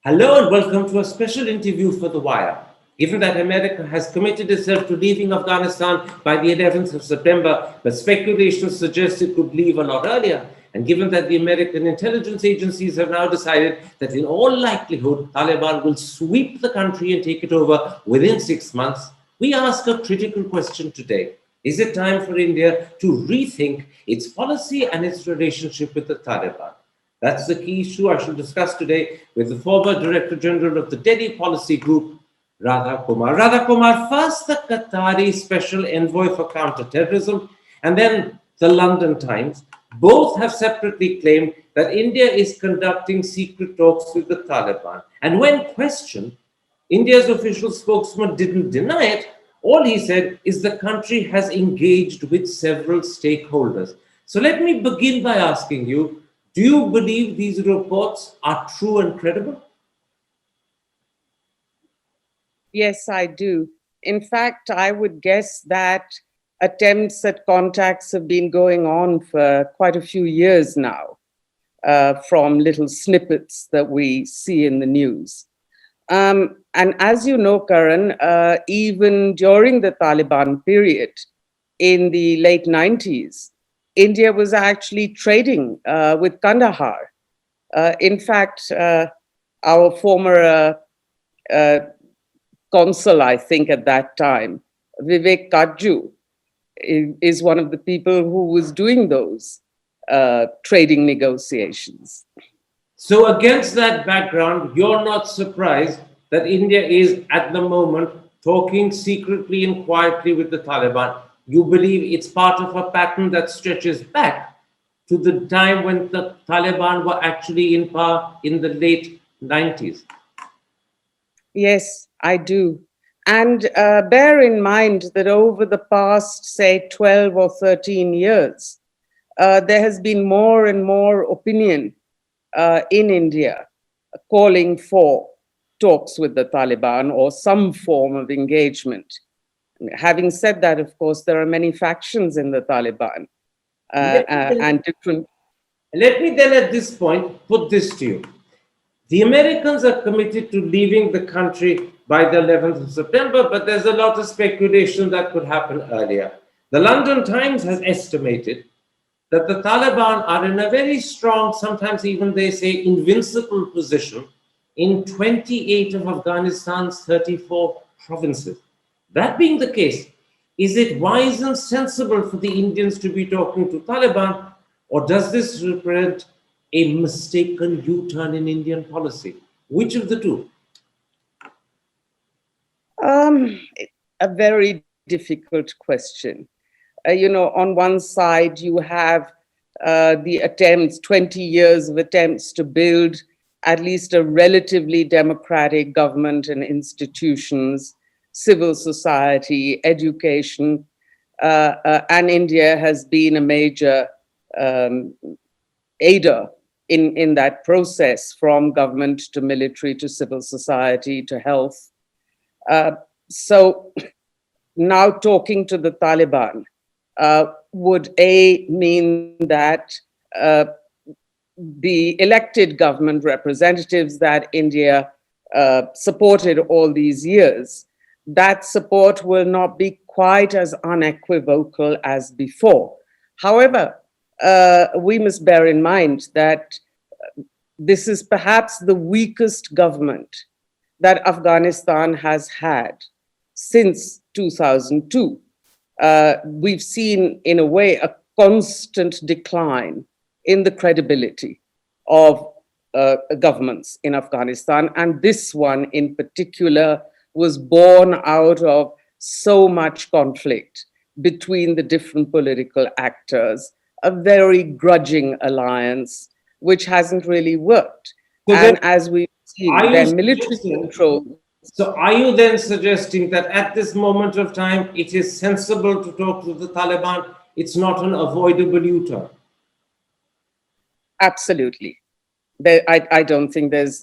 Hello and welcome to a special interview for The Wire. Given that America has committed itself to leaving Afghanistan by the 11th of September, but speculation suggests it could leave a lot earlier, and given that the American intelligence agencies have now decided that in all likelihood Taliban will sweep the country and take it over within 6 months, we ask a critical question today. Is it time for India to rethink its policy and its relationship with the Taliban? That's the key issue I shall discuss today with the former Director General of the Delhi Policy Group, Radha Kumar. Radha Kumar, first the Qatari Special Envoy for Counterterrorism and then the London Times, both have separately claimed that India is conducting secret talks with the Taliban. And when questioned, India's official spokesman didn't deny it. All he said is the country has engaged with several stakeholders. So let me begin by asking you, do you believe these reports are true and credible? Yes, I do. In fact, I would guess that attempts at contacts have been going on for quite a few years now, from little snippets that we see in the news. And as you know, Karan, even during the Taliban period in the late 90s, India was actually trading with Kandahar. In fact, our former consul, I think at that time, Vivek Kajju, is one of the people who was doing those trading negotiations. So, against that background, you're not surprised that India is at the moment talking secretly and quietly with the Taliban. You believe it's part of a pattern that stretches back to the time when the Taliban were actually in power in the late 90s. Yes, I do. And bear in mind that over the past, say, 12 or 13 years, there has been more and more opinion in India calling for talks with the Taliban or some form of engagement. Having said that, of course, there are many factions in the Taliban and different. Let me then at this point put this to you. The Americans are committed to leaving the country by the 11th of September, but there's a lot of speculation that could happen earlier. The London Times has estimated that the Taliban are in a very strong, sometimes even they say invincible position in 28 of Afghanistan's 34 provinces. That being the case, is it wise and sensible for the Indians to be talking to Taliban, or does this represent a mistaken U-turn in Indian policy? Which of the two? Um, a very difficult question. On one side, you have the attempts, 20 years of attempts to build at least a relatively democratic government and institutions, civil society, education, and India has been a major aider in that process, from government to military to civil society to health. So now talking to the Taliban would mean that the elected government representatives that India supported all these years, that support will not be quite as unequivocal as before. However, we must bear in mind that this is perhaps the weakest government that Afghanistan has had since 2002. We've seen, in a way, a constant decline in the credibility of governments in Afghanistan. And this one in particular was born out of so much conflict between the different political actors, a very grudging alliance, which hasn't really worked. So and as we've seen, their military control. So are you then suggesting that at this moment of time, it is sensible to talk to the Taliban? It's not an avoidable U-turn? Absolutely. I don't think there's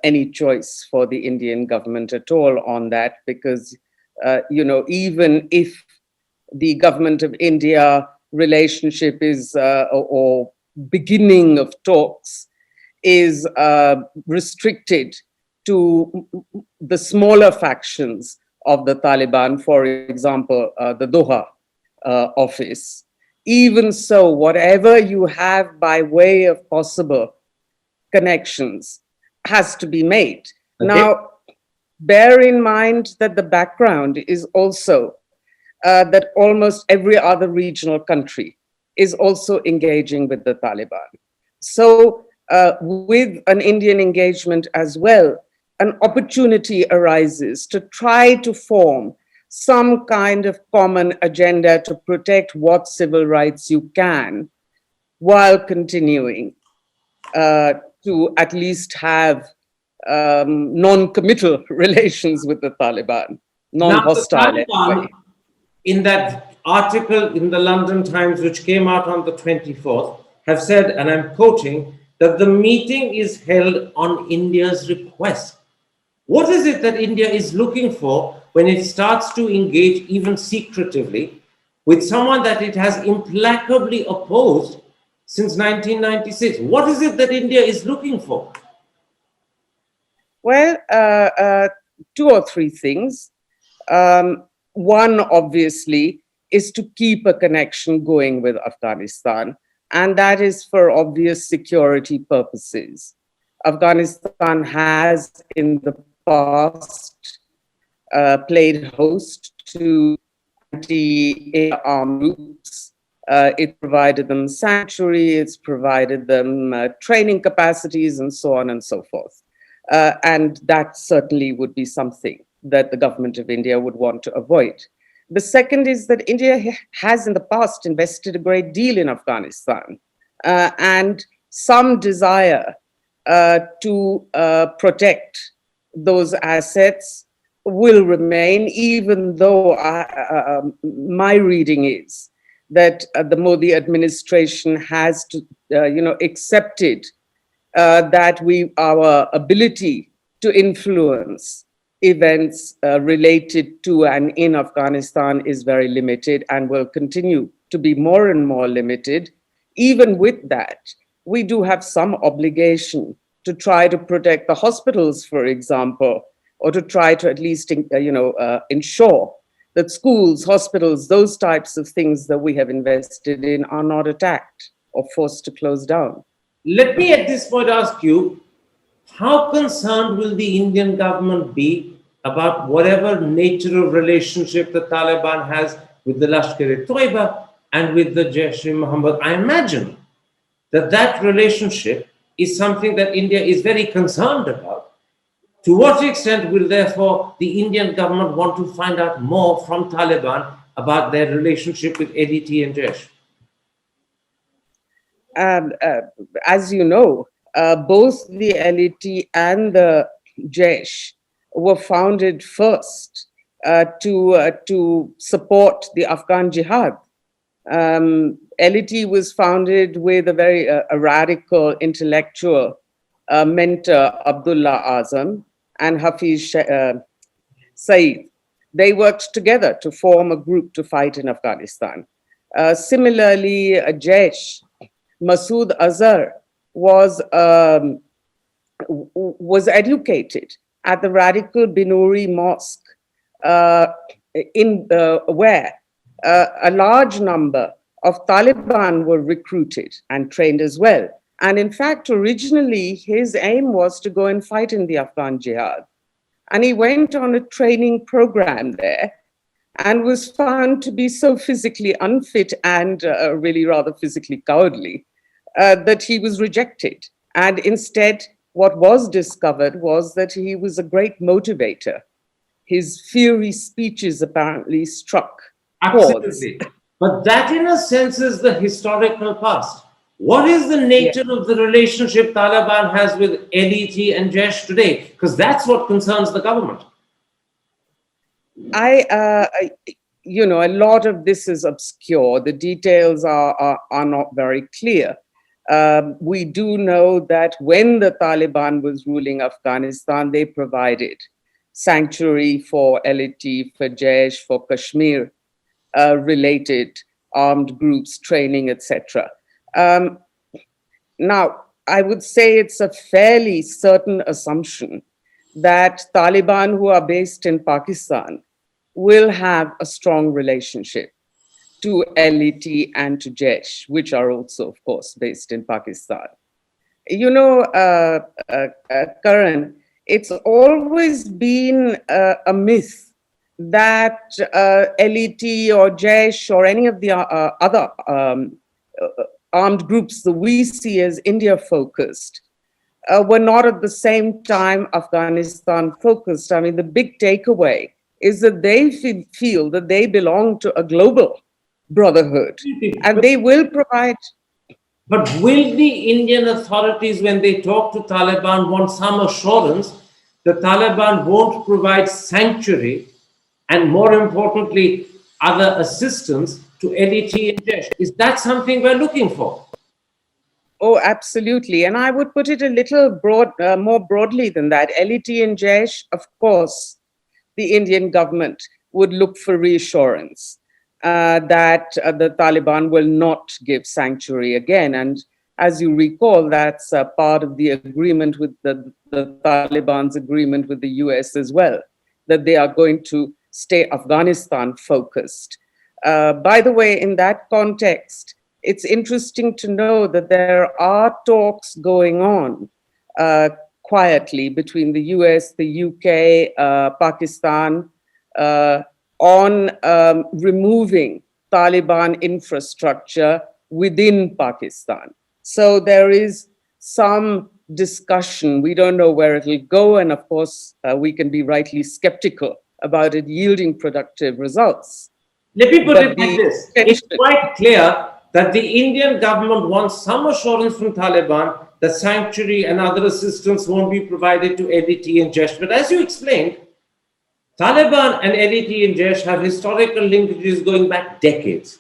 any choice for the Indian government at all on that, because, even if the government of India relationship is, or beginning of talks is restricted to the smaller factions of the Taliban, for example, the Doha office. Even so, whatever you have by way of possible connections has to be made. Okay. Now, bear in mind that the background is also that almost every other regional country is also engaging with the Taliban. So, with an Indian engagement as well, an opportunity arises to try to form some kind of common agenda to protect what civil rights you can while continuing to at least have non-committal relations with the Taliban, Now, the non-hostile Taliban, anyway. in that article in the London Times, which came out on the 24th, have said, and I'm quoting, that the meeting is held on India's request. What is it that India is looking for when it starts to engage, even secretively, with someone that it has implacably opposed since 1996? What is it that India is looking for? Well, two or three things. One, obviously, is to keep a connection going with Afghanistan, and that is for obvious security purposes. Afghanistan has in the past played host to anti-armed groups. It provided them sanctuary, it's provided them training capacities, and so on and so forth. And that certainly would be something that the government of India would want to avoid. The second is that India has in the past invested a great deal in Afghanistan, and some desire to protect those assets will remain, even though my reading is that the Modi administration has accepted that our ability to influence events related to and in Afghanistan is very limited and will continue to be more and more limited. Even with that, we do have some obligation to try to protect the hospitals, for example, or to try to at least ensure that schools, hospitals, those types of things that we have invested in are not attacked or forced to close down. Let me at this point ask you, how concerned will the Indian government be about whatever nature of relationship the Taliban has with the Lashkar-e-Toiba and with the Jaish-e-Mohammed? I imagine that relationship is something that India is very concerned about. To what extent will therefore the Indian government want to find out more from Taliban about their relationship with LET and Jaish? As you know, both the LET and the Jaish were founded first to support the Afghan jihad. LET was founded with a very radical intellectual mentor, Abdullah Azam, and Hafiz Saeed. They worked together to form a group to fight in Afghanistan. Similarly, Jaish, Masood Azhar was educated at the radical Binuri Mosque, where a large number of Taliban were recruited and trained as well. And in fact, originally, his aim was to go and fight in the Afghan jihad. And he went on a training program there and was found to be so physically unfit and really rather physically cowardly that he was rejected. And instead, what was discovered was that he was a great motivator. His fiery speeches apparently struck chords. Absolutely. But that, in a sense, is the historical past. What is the nature of the relationship Taliban has with LET and Jaish today? Because that's what concerns the government. A lot of this is obscure. The details are not very clear. We do know that when the Taliban was ruling Afghanistan, they provided sanctuary for LET, for Jaish, for Kashmir related armed groups, training, etc. Now, I would say it's a fairly certain assumption that Taliban who are based in Pakistan will have a strong relationship to LET and to Jaish, which are also, of course, based in Pakistan. You know, Karan, it's always been a myth that LET or Jaish or any of the other armed groups that we see as India focused were not at the same time Afghanistan focused. I mean, the big takeaway is that they feel that they belong to a global brotherhood and they will provide. But will the Indian authorities, when they talk to Taliban, want some assurance that Taliban won't provide sanctuary and, more importantly, other assistance to LET and Jaish? Is that something we're looking for? Oh, absolutely. And I would put it a little more broadly than that. LET and Jaish, of course, the Indian government would look for reassurance that the Taliban will not give sanctuary again. And as you recall, that's part of the agreement with the Taliban's agreement with the US as well, that they are going to stay Afghanistan focused. By the way, in that context, it's interesting to know that there are talks going on quietly between the US, the UK, Pakistan, on removing Taliban infrastructure within Pakistan. So there is some discussion. We don't know where it'll go. And of course, we can be rightly skeptical about it yielding productive results. Let me put it like this. It's quite clear that the Indian government wants some assurance from Taliban that sanctuary and other assistance won't be provided to LET and Jaish. But as you explained, Taliban and LET and Jaish have historical linkages going back decades.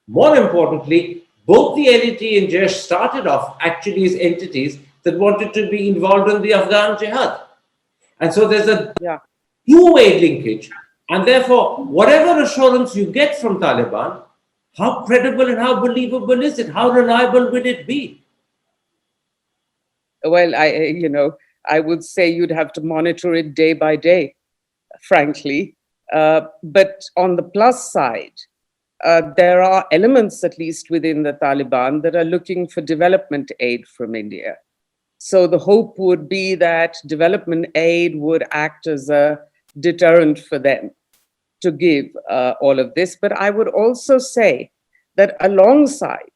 More importantly, both the LET and Jaish started off actually as entities that wanted to be involved in the Afghan jihad. And so there's a two-way linkage. And therefore, whatever assurance you get from Taliban, how credible and how believable is it? How reliable will it be? Well, I would say you'd have to monitor it day by day, frankly. But on the plus side, there are elements, at least within the Taliban, that are looking for development aid from India. So the hope would be that development aid would act as a deterrent for them to give all of this. But I would also say that alongside,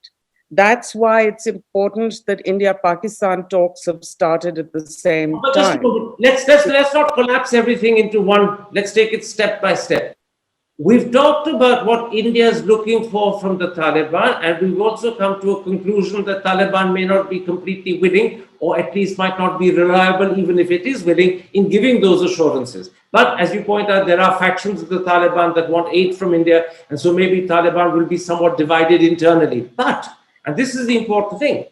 that's why it's important that India-Pakistan talks have started at the same time. Let's not collapse everything into one. Let's take it step by step. We've talked about what India is looking for from the Taliban, and we've also come to a conclusion that Taliban may not be completely willing, or at least might not be reliable, even if it is willing, in giving those assurances. But as you point out, there are factions of the Taliban that want aid from India, and so maybe Taliban will be somewhat divided internally. But, and this is the important thing,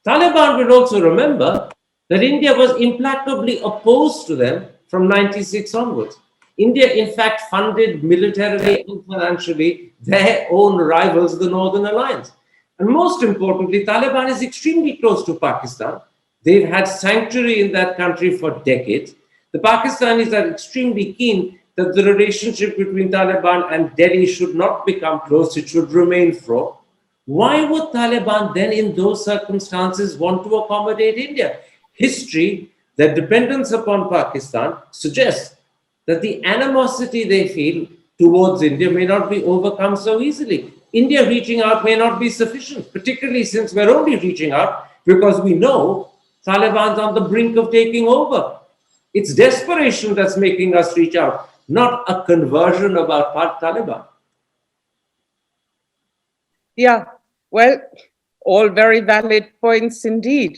Taliban will also remember that India was implacably opposed to them from 96 onwards. India, in fact, funded militarily and financially their own rivals, the Northern Alliance. And most importantly, Taliban is extremely close to Pakistan. They've had sanctuary in that country for decades. The Pakistanis are extremely keen that the relationship between Taliban and Delhi should not become close, it should remain fraught. Why would Taliban then, in those circumstances, want to accommodate India? History, their dependence upon Pakistan, suggests that the animosity they feel towards India may not be overcome so easily. India reaching out may not be sufficient, particularly since we're only reaching out because we know Taliban's on the brink of taking over. It's desperation that's making us reach out, not a conversion about Taliban. Yeah, well, all very valid points indeed.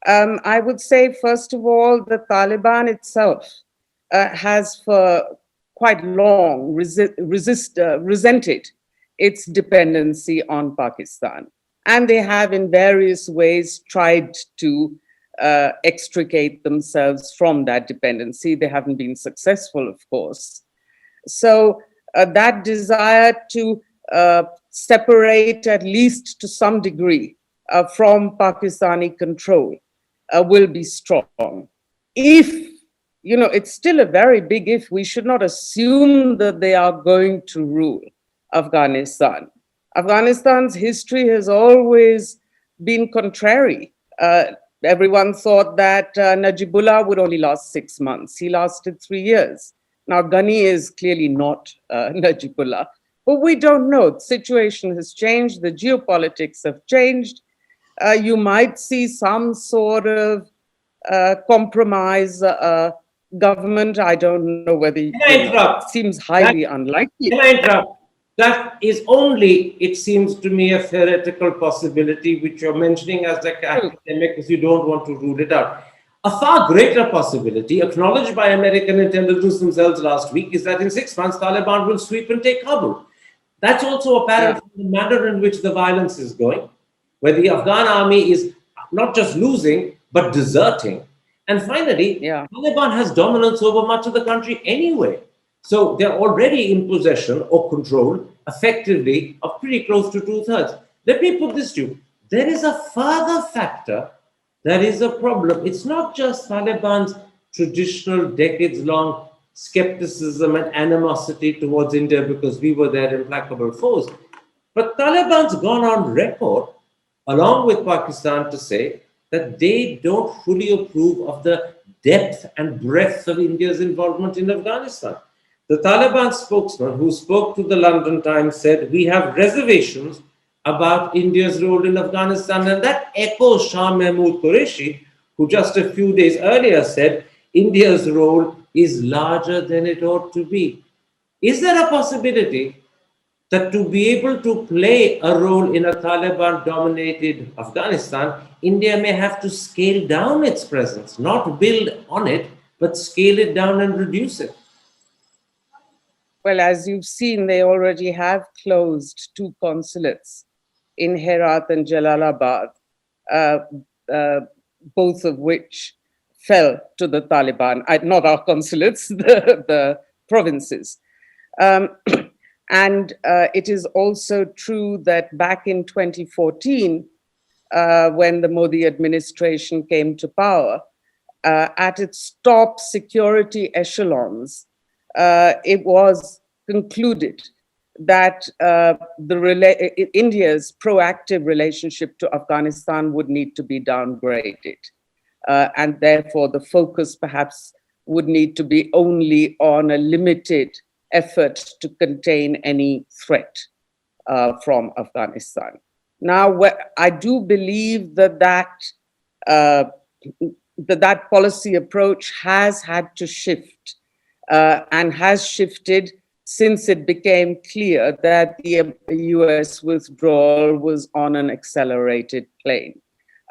I would say, first of all, the Taliban itself has for quite long resented its dependency on Pakistan. And they have in various ways tried to extricate themselves from that dependency. They haven't been successful, of course. So that desire to separate, at least to some degree, from Pakistani control will be strong. If, it's still a very big if, we should not assume that they are going to rule Afghanistan. Afghanistan's history has always been contrary. Everyone thought that Najibullah would only last 6 months. He lasted 3 years. Now, Ghani is clearly not Najibullah, but we don't know. The situation has changed. The geopolitics have changed. You might see some sort of compromise government. I don't know whether Can I interrupt? it seems highly unlikely. Can I interrupt? That is only, it seems to me, a theoretical possibility, which you're mentioning as an academic, because you don't want to rule it out. A far greater possibility, acknowledged by American intelligence themselves last week, is that in 6 months, Taliban will sweep and take Kabul. That's also apparent from the manner in which the violence is going, where the Afghan army is not just losing, but deserting. And finally, Taliban has dominance over much of the country anyway. So they're already in possession or control, effectively, of pretty close to 2/3. Let me put this to you. There is a further factor that is a problem. It's not just Taliban's traditional decades-long skepticism and animosity towards India because we were their implacable foes. But Taliban's gone on record, along with Pakistan, to say that they don't fully approve of the depth and breadth of India's involvement in Afghanistan. The Taliban spokesman who spoke to the London Times said, "We have reservations about India's role in Afghanistan." And that echoes Shah Mahmood Qureshi, who just a few days earlier said, India's role is larger than it ought to be. Is there a possibility that to be able to play a role in a Taliban-dominated Afghanistan, India may have to scale down its presence, not build on it, but scale it down and reduce it? Well, as you've seen, they already have closed 2 consulates in Herat and Jalalabad, both of which fell to the Taliban, not our consulates, the provinces. And it is also true that back in 2014, when the Modi administration came to power, at its top security echelons, it was concluded that India's proactive relationship to Afghanistan would need to be downgraded. And therefore, the focus perhaps would need to be only on a limited effort to contain any threat from Afghanistan. Now, I do believe that that policy approach has had to shift and has shifted since it became clear that the US withdrawal was on an accelerated plane.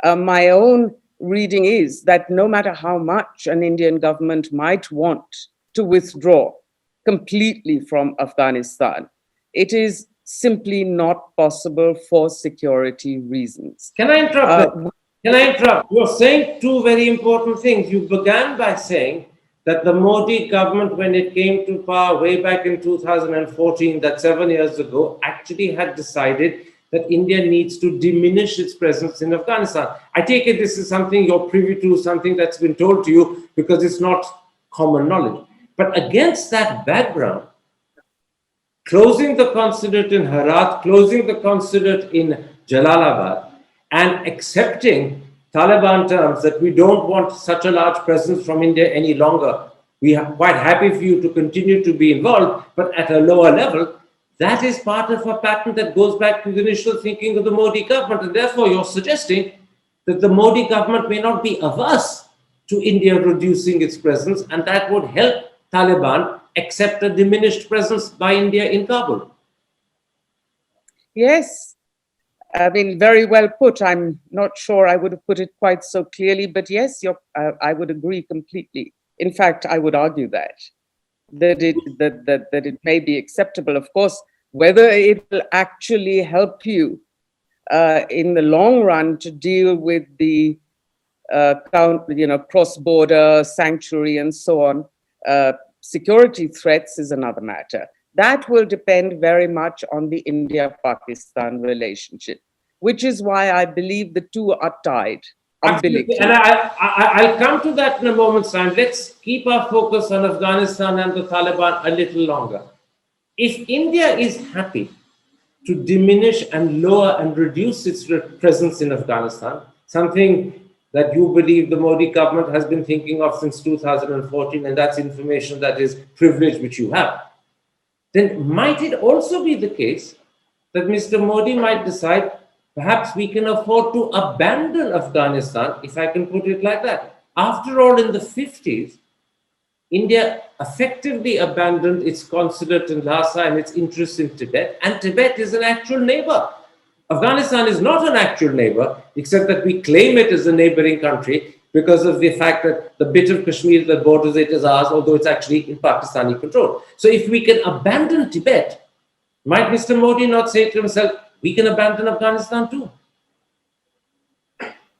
My own reading is that no matter how much an Indian government might want to withdraw completely from Afghanistan, it is simply not possible for security reasons. Can I interrupt? Can I interrupt? You're saying 2 very important things. You began by saying that the Modi government, when it came to power way back in 2014, that's 7 years ago, actually had decided that India needs to diminish its presence in Afghanistan. I take it this is something you're privy to, something that's been told to you, because it's not common knowledge. But against that background, closing the consulate in Herat, closing the consulate in Jalalabad, and accepting Taliban terms that we don't want such a large presence from India any longer. We are quite happy for you to continue to be involved, but at a lower level. That is part of a pattern that goes back to the initial thinking of the Modi government. And therefore, you're suggesting that the Modi government may not be averse to India reducing its presence, and that would help Taliban accept a diminished presence by India in Kabul. Yes, I mean, very well put. I'm not sure I would have put it quite so clearly, but yes, I would agree completely. In fact, I would argue that it may be acceptable. Of course, whether it will actually help you in the long run to deal with the cross-border sanctuary and so on, security threats is another matter. That will depend very much on the India-Pakistan relationship. which is why I believe the two are tied Absolutely. umbilically. And I'll come to that in a moment's time. Let's keep our focus on Afghanistan and the Taliban a little longer. If India is happy to diminish and lower and reduce its presence in Afghanistan, something that you believe the Modi government has been thinking of since 2014, and that's information that is privilege which you have, then might it also be the case that Mr. Modi might decide perhaps we can afford to abandon Afghanistan, if I can put it like that? After all, in the 50s, India effectively abandoned its consulate in Lhasa and its interests in Tibet, and Tibet is an actual neighbor. Afghanistan is not an actual neighbor, except that we claim it as a neighboring country because of the fact that the bit of Kashmir that borders it is ours, although it's actually in Pakistani control. So if we can abandon Tibet, might Mr. Modi not say to himself, we can abandon Afghanistan too?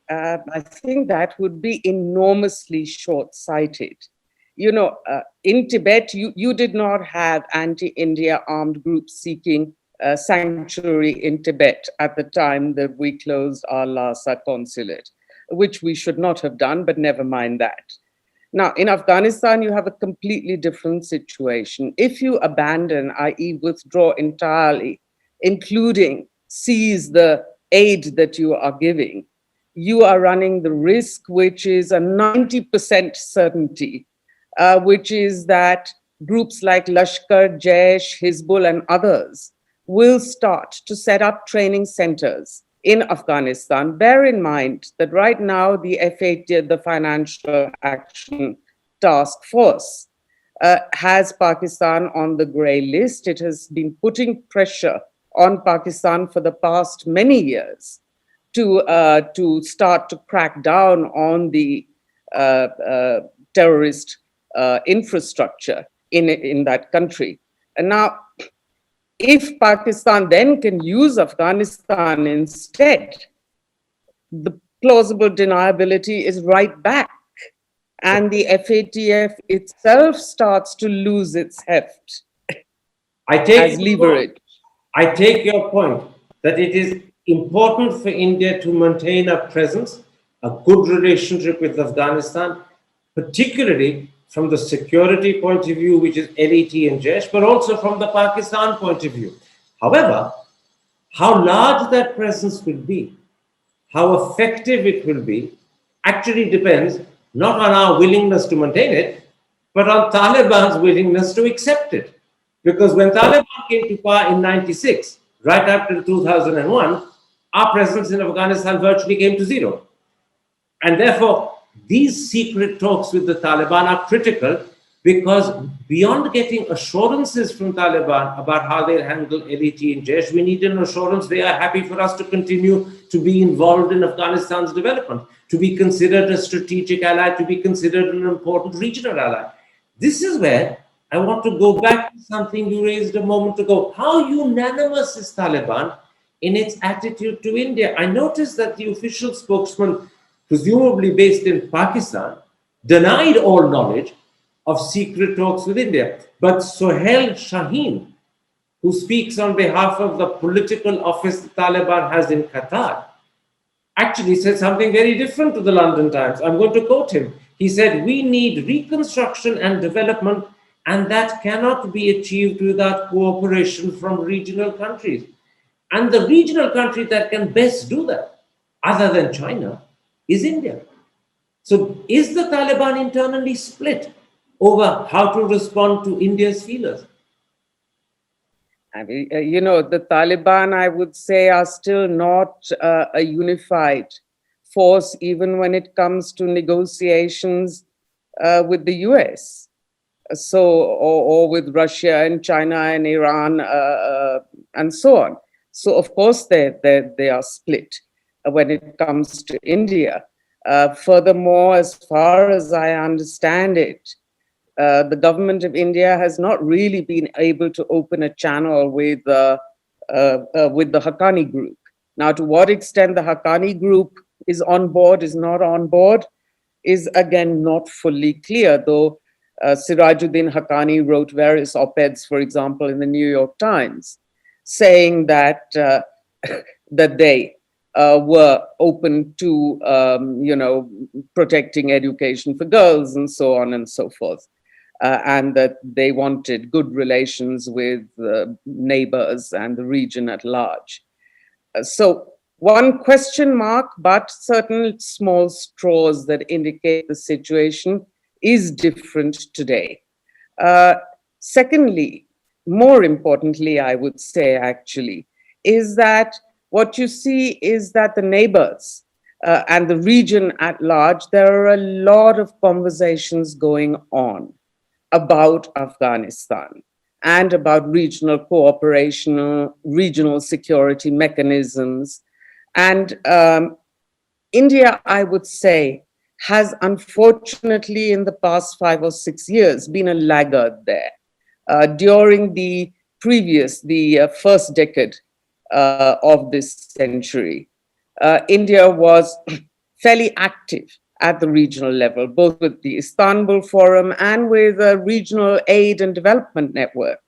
I think that would be enormously short-sighted. In Tibet, you did not have anti-India armed groups seeking sanctuary in Tibet at the time that we closed our Lhasa consulate, which we should not have done, but never mind that. Now, in Afghanistan, you have a completely different situation. If you abandon, i.e. withdraw entirely, including seize the aid that you are giving, you are running the risk, which is a 90% certainty, which is that groups like Lashkar, Jaish, Hizbul, and others will start to set up training centers in Afghanistan. Bear in mind that right now the FAT, the Financial Action Task Force, has Pakistan on the grey list. It has been putting pressure on Pakistan for the past many years to start to crack down on the terrorist infrastructure in that country. And now, if Pakistan then can use Afghanistan instead, the plausible deniability is right back. And the FATF itself starts to lose its heft as leverage. I take your point that it is important for India to maintain a presence, a good relationship with Afghanistan, particularly from the security point of view, which is LET and Jaish, but also from the Pakistan point of view. However, how large that presence will be, how effective it will be, actually depends not on our willingness to maintain it, but on Taliban's willingness to accept it. Because when Taliban came to power in 96, right after 2001, our presence in Afghanistan virtually came to zero. And therefore, these secret talks with the Taliban are critical because beyond getting assurances from Taliban about how they'll handle LET and Jaish, we need an assurance they are happy for us to continue to be involved in Afghanistan's development, to be considered a strategic ally, to be considered an important regional ally. This is where I want to go back to something you raised a moment ago. How unanimous is Taliban in its attitude to India? I noticed that the official spokesman, presumably based in Pakistan, denied all knowledge of secret talks with India. But Sohail Shaheen, who speaks on behalf of the political office the Taliban has in Qatar, actually said something very different to the London Times. I'm going to quote him. He said, "We need reconstruction and development, and that cannot be achieved without cooperation from regional countries. And the regional country that can best do that, other than China, is India." So is the Taliban internally split over how to respond to India's feelers? I mean, the Taliban, I would say, are still not a unified force, even when it comes to negotiations with the US. Or with Russia and China and Iran and so on. So of course they are split when it comes to India. Furthermore, as far as I understand it, the government of India has not really been able to open a channel with the Haqqani group. Now, to what extent the Haqqani group is on board, is not on board, is again not fully clear, though Sirajuddin Haqqani wrote various op-eds, for example, in the New York Times, saying that that they were open to, protecting education for girls and so on and so forth. And that they wanted good relations with neighbors and the region at large. So one question mark, but certain small straws that indicate the situation is different today. Secondly, more importantly, I would say actually, is that what you see is that the neighbors and the region at large, there are a lot of conversations going on about Afghanistan and about regional cooperation, regional security mechanisms. And India, I would say, has unfortunately in the past 5 or 6 years been a laggard there. During the first decade of this century, India was fairly active at the regional level, both with the Istanbul Forum and with a regional aid and development network.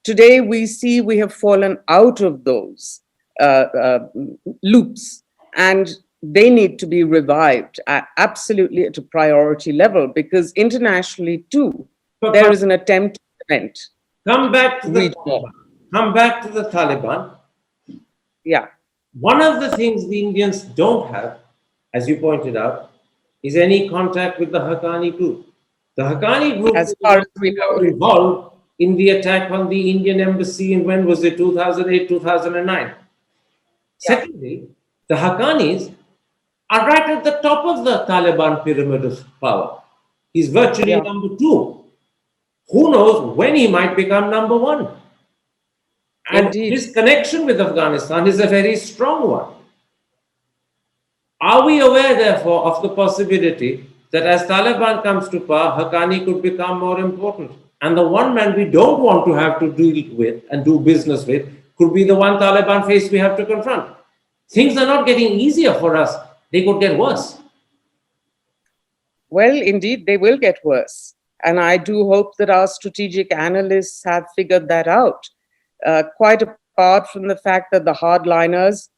Today, we see we have fallen out of those loops, and they need to be revived absolutely at a priority level, because internationally too, there is an attempt to prevent. Come back to the Taliban. Yeah. One of the things the Indians don't have, as you pointed out, is any contact with the Haqqani group. The Haqqani group as far as we know, involved in the attack on the Indian embassy in, when was it, 2008, 2009. Yeah. Secondly, the Haqqanis are right at the top of the Taliban pyramid of power. He's virtually number 2. Who knows when he might become number 1? And indeed, his connection with Afghanistan is a very strong one. Are we aware, therefore, of the possibility that as Taliban comes to power, Haqqani could become more important? And the one man we don't want to have to deal with and do business with could be the one Taliban face we have to confront. Things are not getting easier for us. They could get worse. Well, indeed, they will get worse. And I do hope that our strategic analysts have figured that out. Quite apart from the fact that the hardliners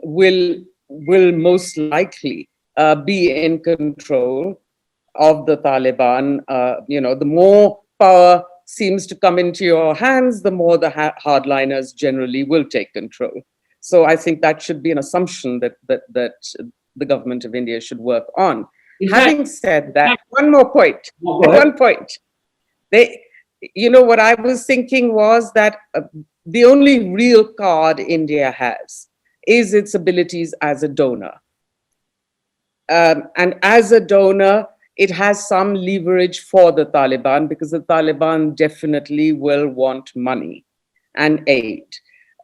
will most likely be in control of the Taliban. The more power seems to come into your hands, the more the hardliners generally will take control. So I think that should be an assumption that the government of India should work on. Having said that, one more point. One point. What I was thinking was that the only real card India has is its abilities as a donor. And as a donor, it has some leverage for the Taliban, because the Taliban definitely will want money and aid.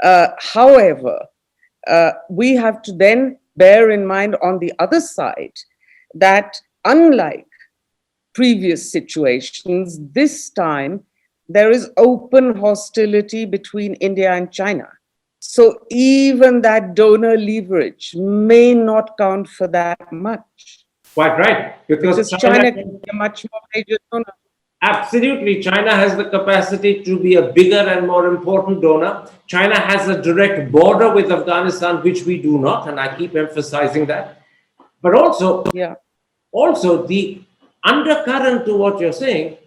However, we have to then bear in mind on the other side that unlike previous situations, this time there is open hostility between India and China. So even that donor leverage may not count for that much. Quite right. Because China can be a much more major donor. Absolutely. China has the capacity to be a bigger and more important donor. China has a direct border with Afghanistan, which we do not, and I keep emphasizing that. But also, the undercurrent to what you're saying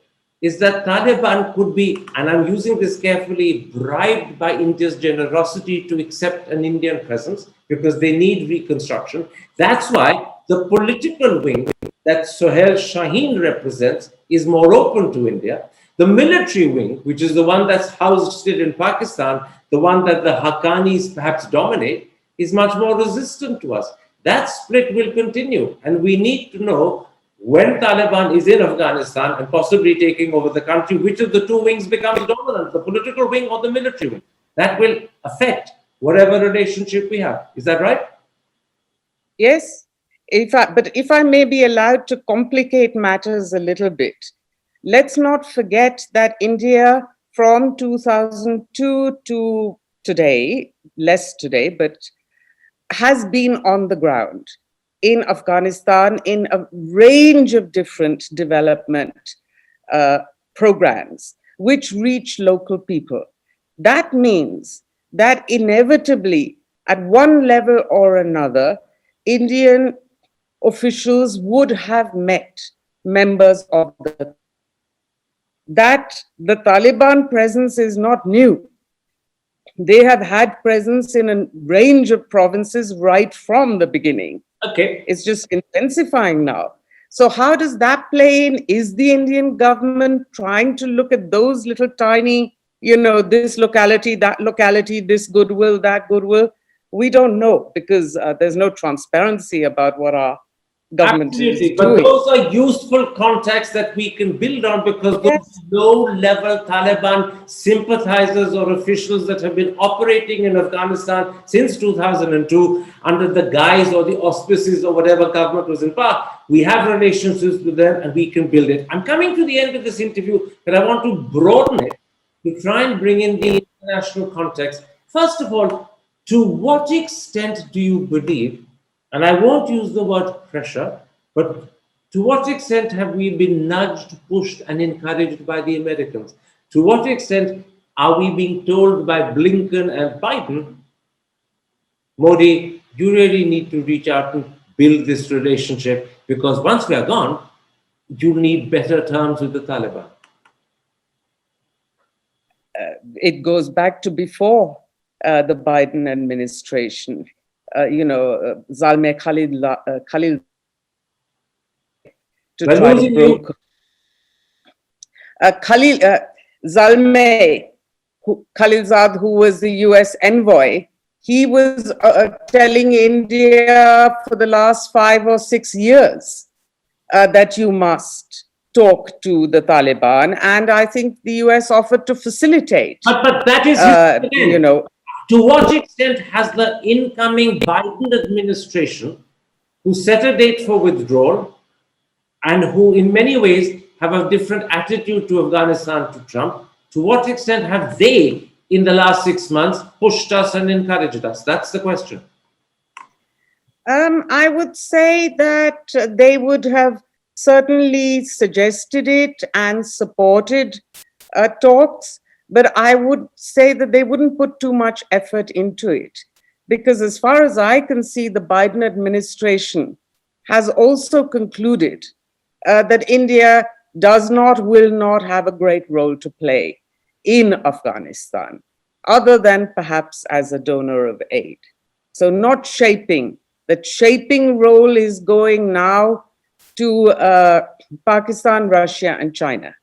is that Taliban could be, and I'm using this carefully, bribed by India's generosity to accept an Indian presence because they need reconstruction. That's why the political wing that Sohail Shaheen represents is more open to India. The military wing, which is the one that's housed still in Pakistan, the one that the Haqqanis perhaps dominate, is much more resistant to us. That split will continue, and we need to know when Taliban is in Afghanistan and possibly taking over the country, which of the two wings becomes dominant, the political wing or the military wing. That will affect whatever relationship we have. Is that right? Yes. But if I may be allowed to complicate matters a little bit, let's not forget that India from 2002 to today, less today, but has been on the ground in Afghanistan in a range of different development programs which reach local people. That means that inevitably at one level or another, Indian officials would have met members of the that the Taliban presence is not new. They have had presence in a range of provinces right from the beginning. Okay. It's just intensifying now. So how does that play in? Is the Indian government trying to look at those little tiny, this locality, this goodwill, that goodwill? We don't know because there's no transparency about what our government Absolutely, is but doing. those are useful contacts that we can build on because Yes. those low-level Taliban sympathizers or officials that have been operating in Afghanistan since 2002 under the guise or the auspices or whatever government was in power, we have relationships with them and we can build it. I'm coming to the end of this interview, but I want to broaden it to try and bring in the international context. First of all, to what extent do you believe, and I won't use the word pressure, but to what extent have we been nudged, pushed, and encouraged by the Americans? To what extent are we being told by Blinken and Biden, Modi, you really need to reach out and build this relationship because once we are gone, you need better terms with the Taliban? It goes back to before the Biden administration. Zalmay Khalil to We're try to losing broker. Zalmay Khalilzad, who was the US envoy, he was telling India for the last 5 or 6 years that you must talk to the Taliban. And I think the US offered to facilitate. But that is, to what extent has the incoming Biden administration, who set a date for withdrawal and who in many ways have a different attitude to Afghanistan to Trump, to what extent have they in the last 6 months pushed us and encouraged us? That's the question. I would say that they would have certainly suggested it and supported talks, but I would say that they wouldn't put too much effort into it. Because as far as I can see, the Biden administration has also concluded that India will not have a great role to play in Afghanistan, other than perhaps as a donor of aid. So not shaping. The shaping role is going now to Pakistan, Russia, and China.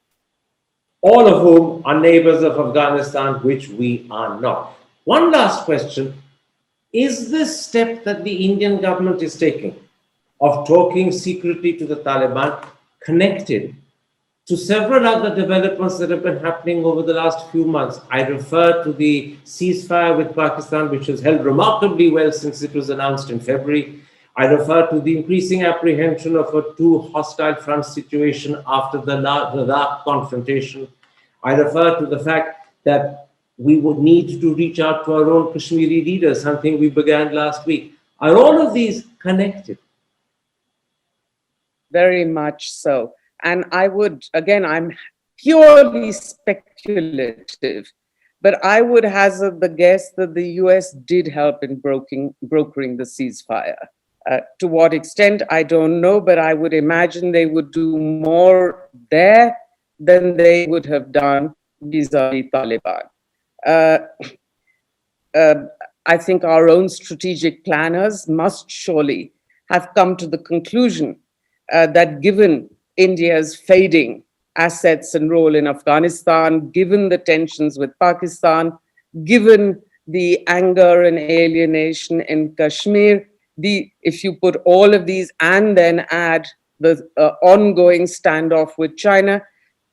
All of whom are neighbors of Afghanistan, which we are not. One last question. Is this step that the Indian government is taking of talking secretly to the Taliban connected to several other developments that have been happening over the last few months? I refer to the ceasefire with Pakistan, which has held remarkably well since it was announced in February. I refer to the increasing apprehension of a two hostile front situation after the Ladakh confrontation. I refer to the fact that we would need to reach out to our own Kashmiri leaders, something we began last week. Are all of these connected? Very much so. And I would, again, I'm purely speculative, but I would hazard the guess that the US did help in brokering the ceasefire. To what extent, I don't know, but I would imagine they would do more there than they would have done vis-a-vis Taliban. I think our own strategic planners must surely have come to the conclusion that given India's fading assets and role in Afghanistan, given the tensions with Pakistan, given the anger and alienation in Kashmir, if you put all of these and then add the ongoing standoff with China,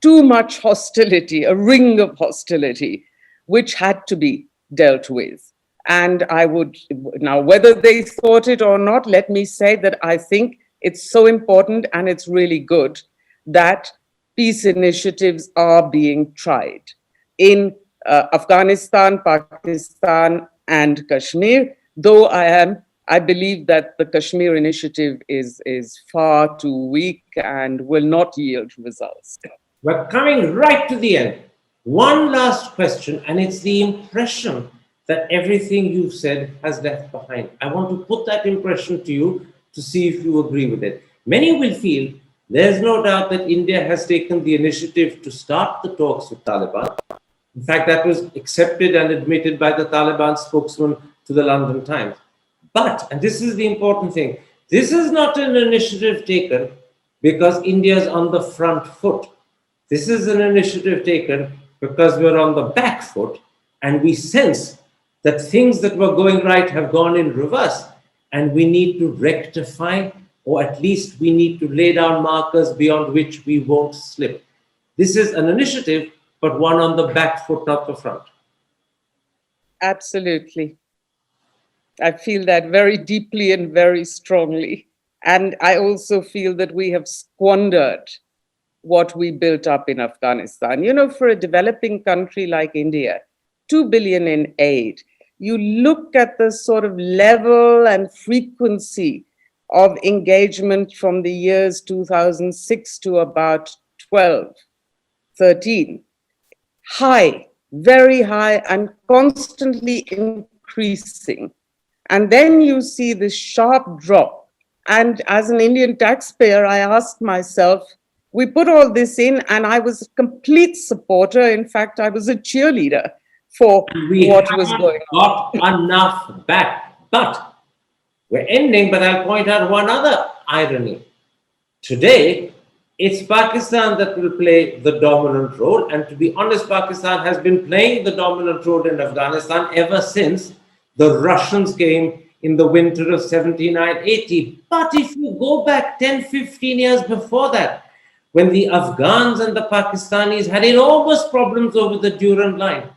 too much hostility, a ring of hostility, which had to be dealt with. And I would, now whether they thought it or not, let me say that I think it's so important and it's really good that peace initiatives are being tried in Afghanistan, Pakistan, and Kashmir, though I believe that the Kashmir initiative is far too weak and will not yield results. We're coming right to the end. One last question, and it's the impression that everything you've said has left behind. I want to put that impression to you to see if you agree with it. Many will feel there's no doubt that India has taken the initiative to start the talks with Taliban. In fact, that was accepted and admitted by the Taliban spokesman to the London Times. But, and this is the important thing, this is not an initiative taken because India is on the front foot. This is an initiative taken because we're on the back foot and we sense that things that were going right have gone in reverse and we need to rectify, or at least we need to lay down markers beyond which we won't slip. This is an initiative, but one on the back foot, not the front. Absolutely. I feel that very deeply and very strongly. And I also feel that we have squandered what we built up in Afghanistan. You know, for a developing country like India, 2 billion in aid, you look at the sort of level and frequency of engagement from the years 2006 to about 12, 13, high, very high, and constantly increasing. And then you see this sharp drop. And as an Indian taxpayer, I asked myself, we put all this in, and I was a complete supporter. In fact, I was a cheerleader for what was going on. Got enough back. But we're ending, but I'll point out one other irony. Today, it's Pakistan that will play the dominant role. And to be honest, Pakistan has been playing the dominant role in Afghanistan ever since the Russians came in the winter of 79-80. But if you go back 10, 15 years before that, when the Afghans and the Pakistanis had enormous problems over the Durand Line,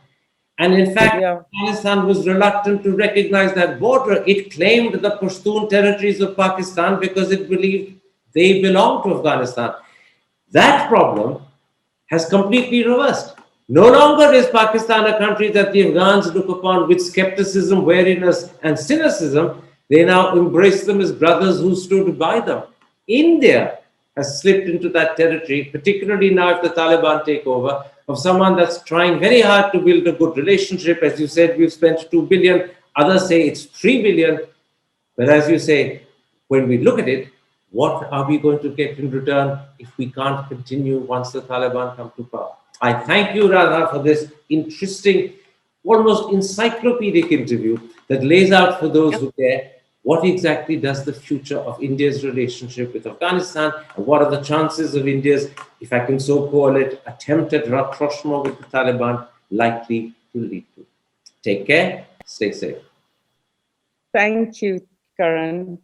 and in fact, Afghanistan was reluctant to recognize that border. It claimed the Pashtun territories of Pakistan because it believed they belonged to Afghanistan. That problem has completely reversed. No longer is Pakistan a country that the Afghans look upon with skepticism, wariness, and cynicism. They now embrace them as brothers who stood by them. India has slipped into that territory, particularly now if the Taliban take over, of someone that's trying very hard to build a good relationship. As you said, we've spent 2 billion. Others say it's 3 billion. But as you say, when we look at it, what are we going to get in return if we can't continue once the Taliban come to power? I thank you, Radha, for this interesting, almost encyclopedic interview that lays out for those who care what exactly does the future of India's relationship with Afghanistan and what are the chances of India's, if I can so call it, attempt at rapprochement with the Taliban likely to lead to. Take care, stay safe. Thank you, Karan.